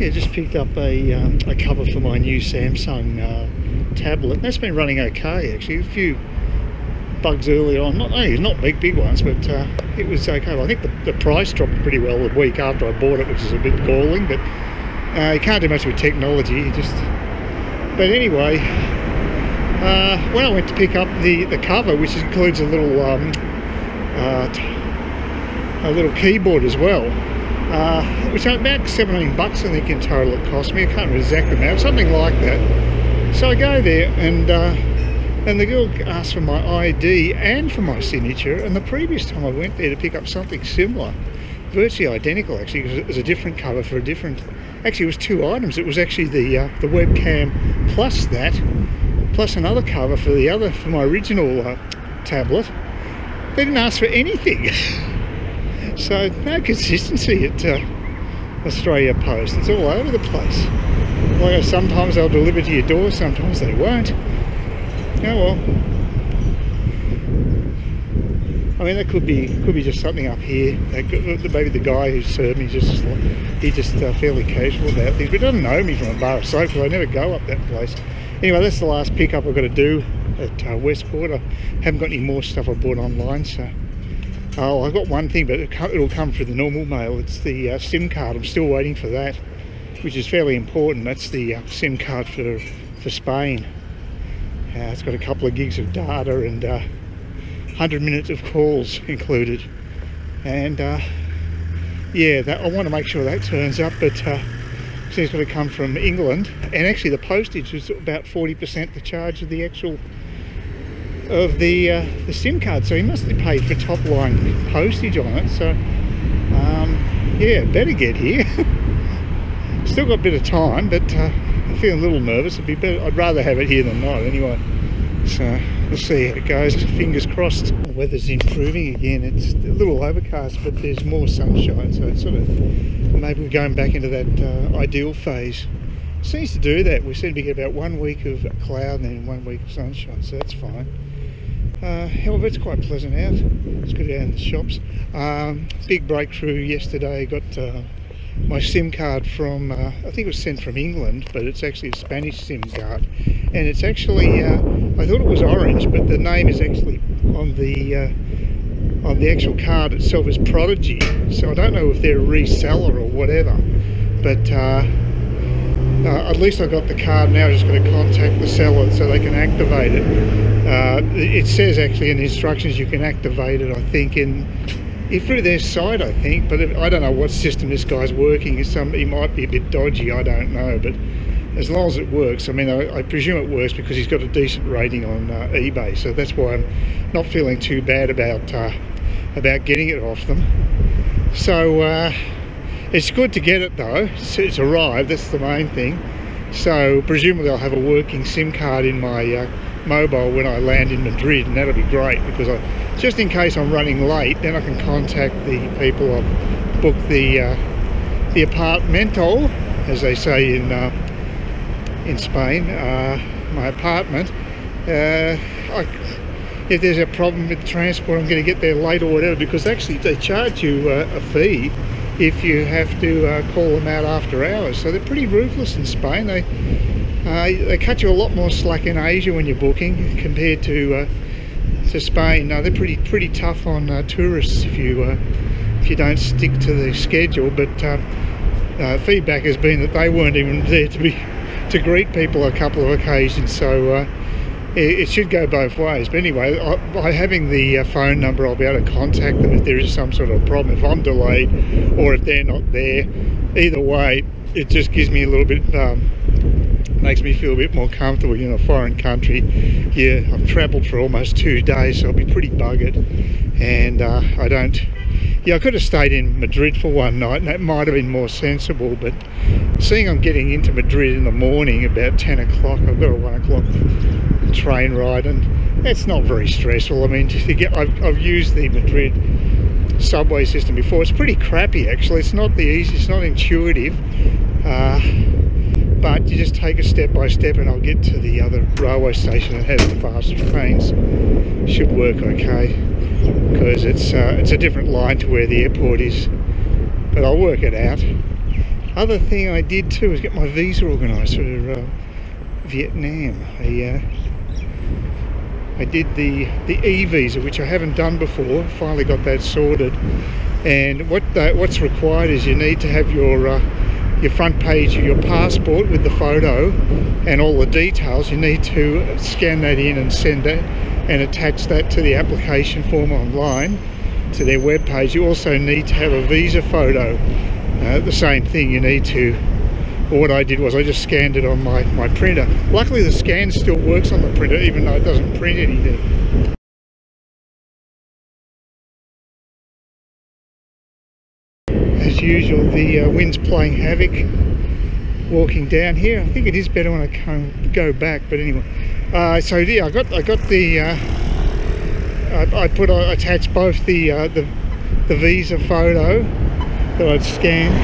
Yeah, just picked up a cover for my new Samsung tablet. That's been running okay actually. A few bugs earlier on, not big ones, but it was okay. Well, I think the price dropped pretty well the week after I bought it, which is a bit galling, but you can't do much with technology. You just... But anyway, when I went to pick up the cover, which includes a little keyboard as well, which was about 17 bucks I think in total it cost me. I can't remember exactly now, something like that. So I go there and the girl asked for my ID and for my signature, and the previous time I went there to pick up something similar, virtually identical actually, because it was a different cover for a different... Actually, it was two items. It was actually the webcam plus that, plus another cover for my original tablet. They didn't ask for anything. So no consistency at Australia Post. It's all over the place. Like, sometimes they'll deliver to your door, sometimes they won't. Oh well. I mean, that could be just something up here. Maybe the guy who served me he's just fairly casual about things, but he doesn't know me from a bar of soap because I never go up that place. Anyway, that's the last pickup I've got to do at Westport. I haven't got any more stuff I bought online, so... Oh, I've got one thing, but it'll come through the normal mail. It's the SIM card. I'm still waiting for that, which is fairly important. That's the SIM card for Spain. It's got a couple of gigs of data and 100 minutes of calls included. And yeah, I want to make sure that turns up, but it's got to come from England. And actually the postage is about 40% the charge of the actual... of the SIM card, so he must have paid for top line postage on it. So yeah, better get here. Still got a bit of time, but I'm feeling a little nervous. It'd be better, I'd rather have it here than not anyway. So we'll see how it goes. Fingers crossed. The weather's improving again. It's a little overcast, but there's more sunshine, so it's sort of, maybe we're going back into that ideal phase. Seems to do that. We seem to get about 1 week of cloud and then 1 week of sunshine, so that's fine. However, it's quite pleasant out. It's good out in the shops. Big breakthrough yesterday. Got my SIM card from, I think it was sent from England, but it's actually a Spanish SIM card. And it's actually, I thought it was orange, but the name is actually on the actual card itself is Prodigy. So I don't know if they're a reseller or whatever, but at least I got the card now. I just got to contact the seller so they can activate it. It says actually in the instructions you can activate it, I think, through their site, I think, but I don't know what system this guy's working. He might be a bit dodgy, I don't know, but as long as it works, I mean, I presume it works because he's got a decent rating on eBay, so that's why I'm not feeling too bad about getting it off them. So it's good to get it though. It's arrived, that's the main thing. So presumably I'll have a working SIM card in my mobile when I land in Madrid, and that'll be great because just in case I'm running late, then I can contact the people I've booked the apartmento, as they say in Spain, my apartment. If there's a problem with transport, I'm going to get there late or whatever, because actually they charge you a fee if you have to call them out after hours. So they're pretty ruthless in Spain. They cut you a lot more slack in Asia when you're booking compared to Spain. No, they're pretty tough on tourists if you don't stick to the schedule. But feedback has been that they weren't even there to greet people a couple of occasions. So it should go both ways. But anyway, by having the phone number, I'll be able to contact them if there is some sort of problem, if I'm delayed or if they're not there. Either way, it just gives me a little bit, makes me feel a bit more comfortable in a foreign country. Yeah, I've travelled for almost 2 days, so I'll be pretty buggered. And I could have stayed in Madrid for one night, and that might have been more sensible, but seeing I'm getting into Madrid in the morning about 10 o'clock, I've got a 1 o'clock train ride, and that's not very stressful. I mean, I've used the Madrid subway system before. It's pretty crappy actually. It's not the easiest, it's not intuitive, but you just take it step by step, and I'll get to the other railway station that has the faster trains. Should work okay, because it's a different line to where the airport is, but I'll work it out. Other thing I did too was get my visa organised for Vietnam. I did the E-visa, which I haven't done before. Finally got that sorted. And what's required is you need to have your front page of your passport with the photo and all the details. You need to scan that in and send that and attach that to the application form online to their web page. You also need to have a visa photo. The same thing, you need to, or what I did was I just scanned it on my printer. Luckily the scan still works on the printer even though it doesn't print anything. As usual, the wind's playing havoc walking down here. I think it is better when I go back, but anyway. So yeah, I got the I attached both the visa photo that I'd scanned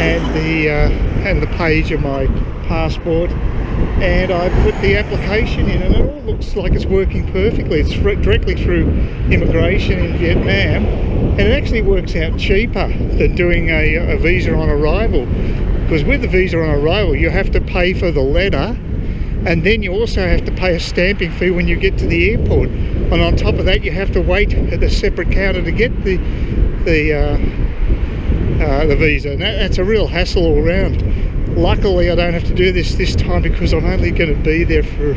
and the page of my passport, and I put the application in, and it all looks like it's working perfectly. It's directly through immigration in Vietnam, and it actually works out cheaper than doing a visa on arrival, because with the visa on arrival you have to pay for the letter, and then you also have to pay a stamping fee when you get to the airport, and on top of that you have to wait at a separate counter to get the visa, and that's a real hassle all around. Luckily I don't have to do this time because I'm only going to be there for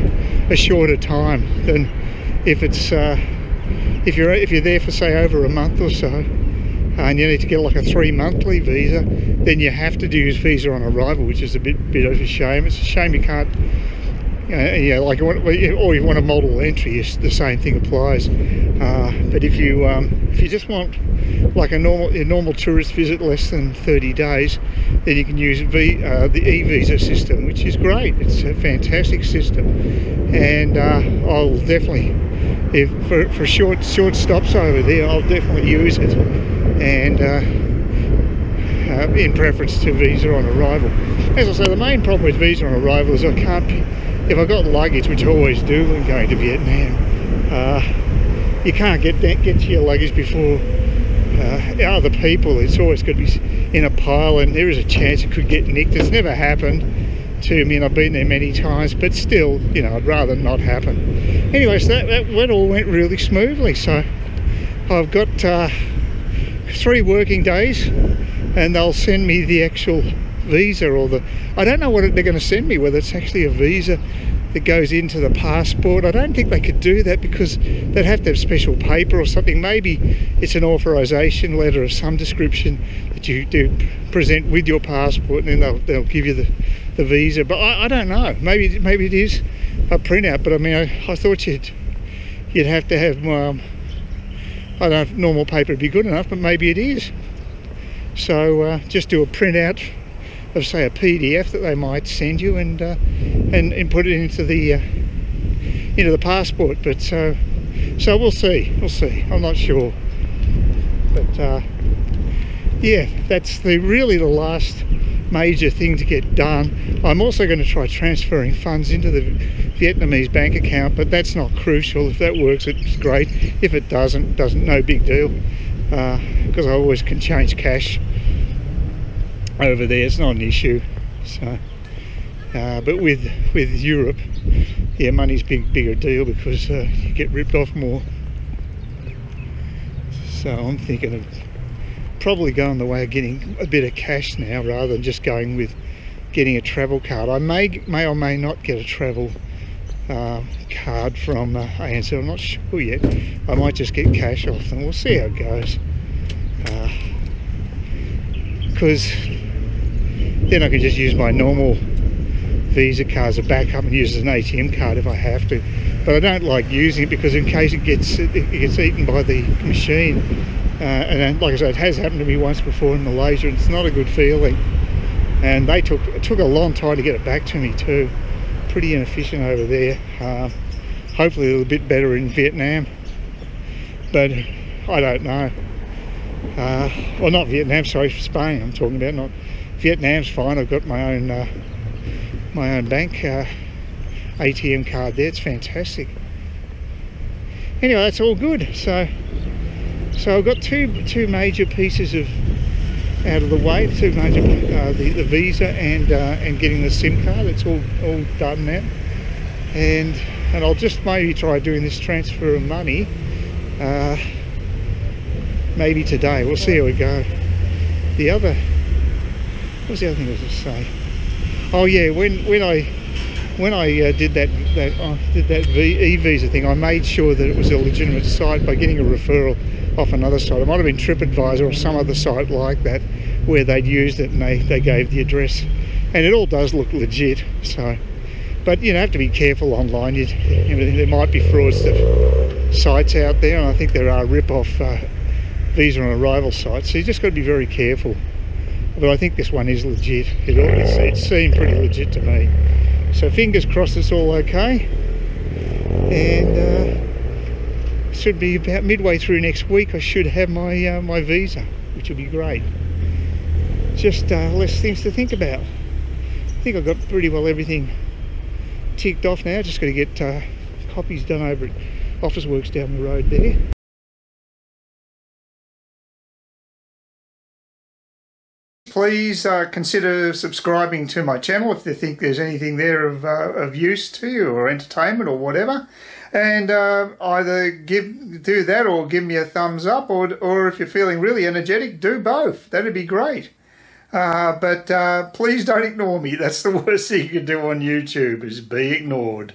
a shorter time than if it's if you're there for say over a month or so, and you need to get like a 3-monthly visa, then you have to do visa on arrival, which is a bit of a shame. It's a shame you can't, like or you want a model entry, the same thing applies. But if you just want like a normal tourist visit less than 30 days, then you can use the e-visa system, which is great. It's a fantastic system, and I'll definitely, for short stops over there, I'll definitely use it, and in preference to visa on arrival. As I say, the main problem with visa on arrival is I can't, if I've got luggage, which I always do when going to Vietnam, you can't get to your luggage before other people. It's always got to be in a pile, and there is a chance it could get nicked. It's never happened to me, and I've been there many times, but still, you know, I'd rather not happen. Anyway, so that all went really smoothly. So I've got 3 working days, and they'll send me the actual visa, or I don't know what they're going to send me, whether it's actually a visa that goes into the passport. I don't think they could do that because they'd have to have special paper or something. Maybe it's an authorization letter of some description that you do present with your passport, and then they'll give you the visa. But I don't know, maybe it is a printout, but I mean I thought you'd have to have I don't know if normal paper would be good enough, but maybe it is. So just do a printout of say a PDF that they might send you, and put it into the passport. But so we'll see. I'm not sure, but yeah, that's really the last major thing to get done. I'm also going to try transferring funds into the Vietnamese bank account, but that's not crucial. If that works, it's great. If it doesn't, no big deal, because I always can change cash over there. It's not an issue. So but with Europe, yeah, money's bigger deal because you get ripped off more. So I'm thinking of probably going the way of getting a bit of cash now rather than just going with getting a travel card. I may or may not get a travel card from ANC. I'm not sure yet. I might just get cash off them. We'll see how it goes, because then I can just use my normal Visa card as a backup and use it as an ATM card if I have to. But I don't like using it because in case it gets eaten by the machine, and then, like I said, it has happened to me once before in Malaysia, and it's not a good feeling. And it took a long time to get it back to me too. Pretty inefficient over there. Hopefully a little bit better in Vietnam, but I don't know. Well, not Vietnam, sorry, Spain I'm talking about. Not Vietnam's fine. I've got my own bank ATM card there. It's fantastic. Anyway, that's all good. So I've got two major pieces of out of the way, the Visa and getting the SIM card. It's all done now, and I'll just maybe try doing this transfer of money maybe today. We'll see how we go. What was the other thing I was going to say? Oh yeah, when I did that e-visa thing, I made sure that it was a legitimate site by getting a referral off another site. It might have been TripAdvisor or some other site like that where they'd used it, and they gave the address, and it all does look legit. So, but you have to be careful online. You know, there might be fraudster sites out there, and I think there are rip-off visa on arrival sites. So you just got to be very careful. But I think this one is legit. It seemed pretty legit to me. So fingers crossed it's all okay. And should be about midway through next week. I should have my my visa, which will be great. Just less things to think about. I think I've got pretty well everything ticked off now. Just got to get copies done over at Office Works down the road there. Please consider subscribing to my channel if you think there's anything there of use to you, or entertainment or whatever, and either do that or give me a thumbs up, or if you're feeling really energetic, do both. That'd be great. But please don't ignore me. That's the worst thing you can do on YouTube, is be ignored.